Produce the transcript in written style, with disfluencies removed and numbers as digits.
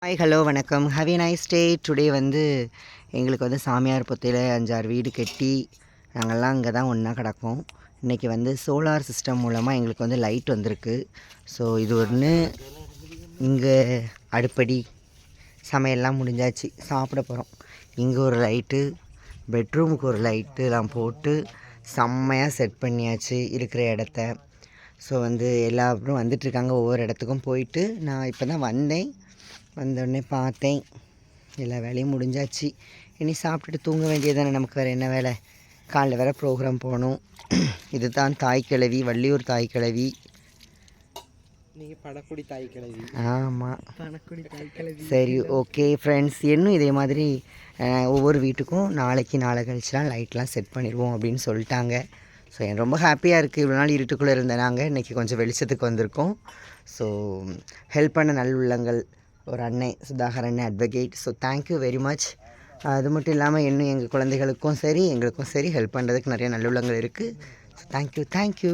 Hi hello வணக்கம். Have a nice day. Today வந்து எங்களுக்கு வந்து சாமியார் பொத்தையில் 5-6 வீடு கட்டி நாங்கள்லாம் இங்கே தான் ஒன்றா கிடக்கோம். இன்றைக்கி வந்து சோலார் சிஸ்டம் மூலமாக எங்களுக்கு வந்து லைட் வந்திருக்கு. ஸோ இது ஒன்று. இங்கே அடுப்படி சமையல்லாம் முடிஞ்சாச்சு, சாப்பிட போகிறோம். இங்கே ஒரு லைட்டு, பெட்ரூமுக்கு ஒரு லைட்டுலாம் போட்டு செம்மையாக செட் பண்ணியாச்சு இருக்கிற இடத்த. ஸோ வந்து எல்லாரும் வந்துட்டுருக்காங்க. ஒவ்வொரு இடத்துக்கும் போயிட்டு நான் இப்போ தான் வந்தோடனே பார்த்தேன். எல்லா வேலையும் முடிஞ்சாச்சு. இனி சாப்பிட்டுட்டு தூங்க வேண்டியதானே. நமக்கு வேறு என்ன வேலை? காலைல வேறு ப்ரோக்ராம் போகணும். இது தான் தாய்க்கிழவி, வள்ளியூர் தாய்க்கிழவி. நீங்கள் படக்குடி தாய்க்கிழவி. ஆமாம், படக்குடி தாய்க்கிழவி. சரி, ஓகே ஃப்ரெண்ட்ஸ். இன்னும் இதே மாதிரி ஒவ்வொரு வீட்டுக்கும் நாளைக்கு நாளை கழிச்சுலாம் லைட்லாம் செட் பண்ணிடுவோம் அப்படின்னு சொல்லிட்டாங்க. ஸோ எனக்கு ரொம்ப ஹாப்பியாக இருக்குது. இவ்வளோ நாள் இருட்டுக்குள்ளே இருந்த நாங்கள் இன்றைக்கி கொஞ்சம் வெளிச்சத்துக்கு வந்திருக்கோம். ஸோ ஹெல்ப் பண்ண நல்லுள்ளங்கள் ஒரு அண்ணன், சுதாகர் அண்ணன் advocate. So thank you very much. அது மட்டும் இல்லாமல் இன்னும் எங்கள் குழந்தைகளுக்கும் சரி எங்களுக்கும் சரி ஹெல்ப் பண்ணுறதுக்கு நிறைய நல்லுள்ளங்கள் இருக்குது. So thank you.